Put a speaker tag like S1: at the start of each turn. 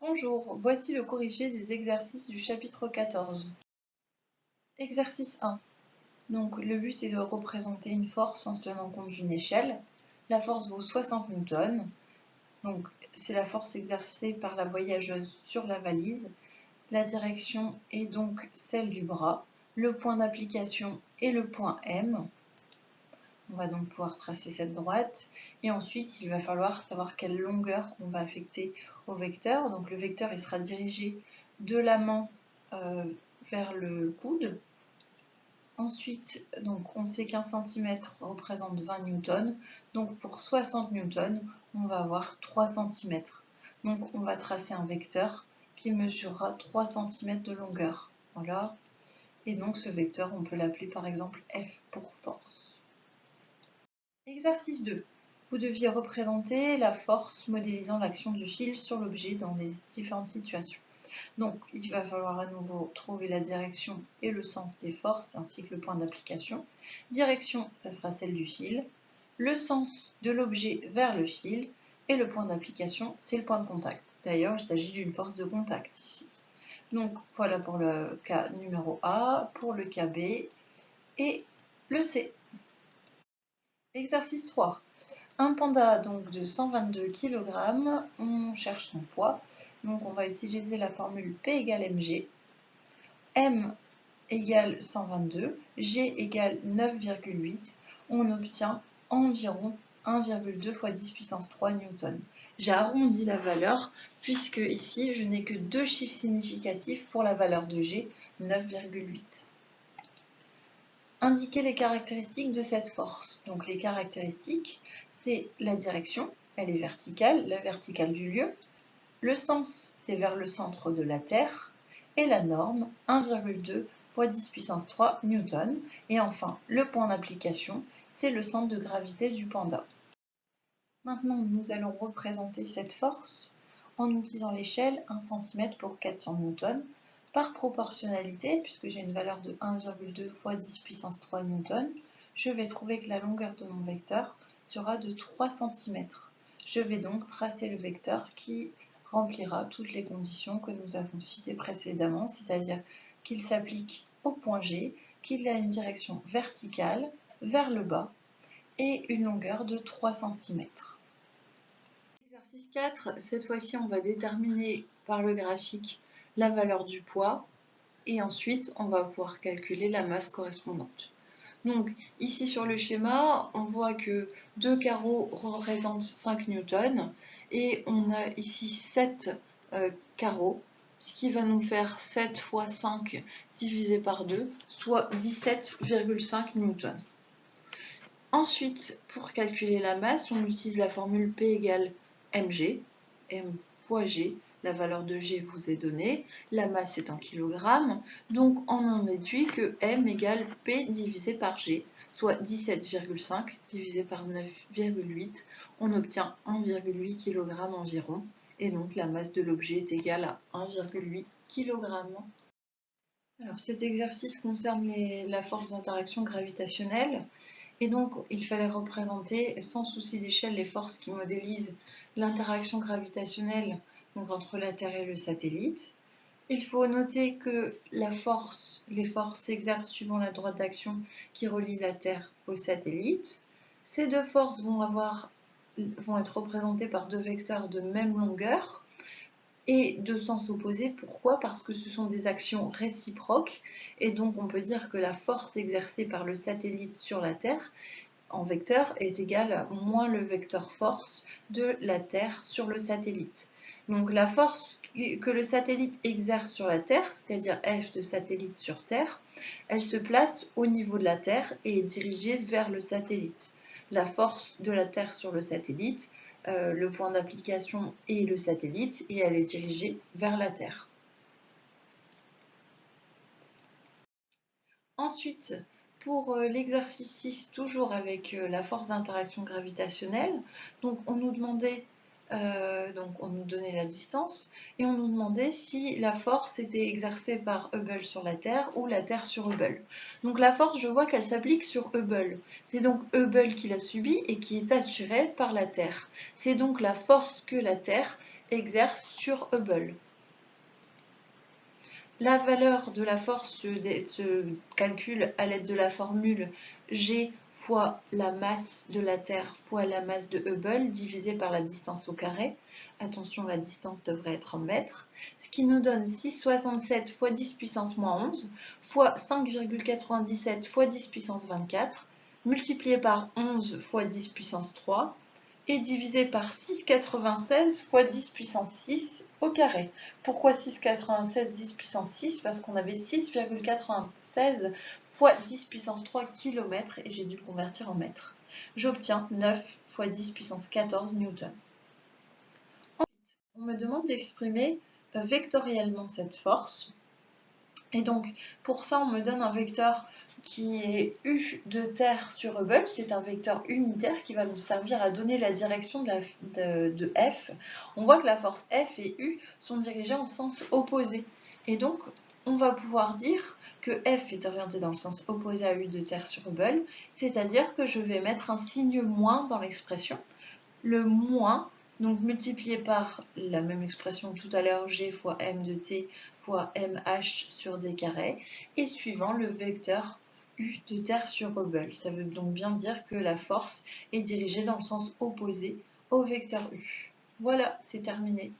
S1: Bonjour, voici le corrigé des exercices du chapitre 14. Exercice 1. Donc le but est de représenter une force en tenant compte d'une échelle. La force vaut 60 newtons. Donc c'est la force exercée par la voyageuse sur la valise. La direction est donc celle du bras. Le point d'application est le point M. On va donc pouvoir tracer cette droite et ensuite il va falloir savoir quelle longueur on va affecter au vecteur. Donc le vecteur il sera dirigé de la main vers le coude. Ensuite, donc, on sait qu'un centimètre représente 20 newtons. Donc pour 60 newtons, on va avoir 3 cm. Donc on va tracer un vecteur qui mesurera 3 cm de longueur. Voilà. Et donc ce vecteur, on peut l'appeler par exemple F pour force. Exercice 2. Vous deviez représenter la force modélisant l'action du fil sur l'objet dans les différentes situations. Donc, il va falloir à nouveau trouver la direction et le sens des forces, ainsi que le point d'application. Direction, ça sera celle du fil. Le sens de l'objet vers le fil. Et le point d'application, c'est le point de contact. D'ailleurs, il s'agit d'une force de contact ici. Donc, voilà pour le cas numéro A, pour le cas B et le C. Exercice 3. Un panda donc de 122 kg, on cherche son poids. Donc on va utiliser la formule P égale mg. M égale 122, G égale 9,8. On obtient environ 1,2 fois 10 puissance 3 newtons. J'ai arrondi la valeur puisque ici je n'ai que deux chiffres significatifs pour la valeur de G, 9,8. Indiquer les caractéristiques de cette force. Donc les caractéristiques, c'est la direction, elle est verticale, la verticale du lieu. Le sens, c'est vers le centre de la Terre. Et la norme, 1,2 fois 10 puissance 3 newtons. Et enfin, le point d'application, c'est le centre de gravité du panda. Maintenant, nous allons représenter cette force en utilisant l'échelle 1 cm pour 400 newtons. Par proportionnalité, puisque j'ai une valeur de 1,2 fois 10 puissance 3 newtons, je vais trouver que la longueur de mon vecteur sera de 3 cm. Je vais donc tracer le vecteur qui remplira toutes les conditions que nous avons citées précédemment, c'est-à-dire qu'il s'applique au point G, qu'il a une direction verticale vers le bas et une longueur de 3 cm. Exercice 4, cette fois-ci on va déterminer par le graphique la valeur du poids et ensuite on va pouvoir calculer la masse correspondante. Donc ici sur le schéma, on voit que deux carreaux représentent 5 newtons et on a ici 7 carreaux, ce qui va nous faire 7 fois 5 divisé par 2, soit 17,5 newtons. Ensuite, pour calculer la masse, on utilise la formule P égale mg, m fois g, la valeur de g vous est donnée, la masse est en kilogrammes, donc on en déduit que m égale P divisé par g, soit 17,5 divisé par 9,8, on obtient 1,8 kg environ, et donc la masse de l'objet est égale à 1,8 kg. Alors cet exercice concerne la force d'interaction gravitationnelle. Et donc, il fallait représenter, sans souci d'échelle, les forces qui modélisent l'interaction gravitationnelle donc entre la Terre et le satellite. Il faut noter que les forces s'exercent suivant la droite d'action qui relie la Terre au satellite. Ces deux forces vont être représentées par deux vecteurs de même longueur et de sens opposé. Pourquoi? Parce que ce sont des actions réciproques et donc on peut dire que la force exercée par le satellite sur la Terre en vecteur est égale à moins le vecteur force de la Terre sur le satellite. Donc la force que le satellite exerce sur la Terre, c'est-à-dire F de satellite sur Terre, elle se place au niveau de la Terre et est dirigée vers le satellite. La force de la Terre sur le satellite, le point d'application est le satellite et elle est dirigée vers la Terre. Ensuite, pour l'exercice 6, toujours avec la force d'interaction gravitationnelle, donc on nous donnait la distance et on nous demandait si la force était exercée par Hubble sur la Terre ou la Terre sur Hubble. Donc la force, je vois qu'elle s'applique sur Hubble. C'est donc Hubble qui l'a subie et qui est attirée par la Terre. C'est donc la force que la Terre exerce sur Hubble. La valeur de la force se calcule à l'aide de la formule G fois la masse de la Terre fois la masse de Hubble divisé par la distance au carré. Attention, la distance devrait être en mètres. Ce qui nous donne 6,67 fois 10 puissance moins 11 fois 5,97 fois 10 puissance 24 multiplié par 11 fois 10 puissance 3 et divisé par 6,96 fois 10 puissance 6 au carré. Pourquoi 6,96 10 puissance 6? Parce qu'on avait 6,96 fois 10 puissance 3 km et j'ai dû le convertir en mètres. J'obtiens 9 fois 10 puissance 14 newton. Ensuite, on me demande d'exprimer vectoriellement cette force. Et donc, pour ça, on me donne un vecteur qui est U de terre sur Hubble. C'est un vecteur unitaire qui va me servir à donner la direction de F. On voit que la force F et U sont dirigées en sens opposé. Et donc, on va pouvoir dire que F est orienté dans le sens opposé à U de terre sur Hubble, c'est-à-dire que je vais mettre un signe moins dans l'expression. Le moins, donc multiplié par la même expression tout à l'heure, G fois M de T fois MH sur D carré, et suivant le vecteur U de terre sur Hubble. Ça veut donc bien dire que la force est dirigée dans le sens opposé au vecteur U. Voilà, c'est terminé.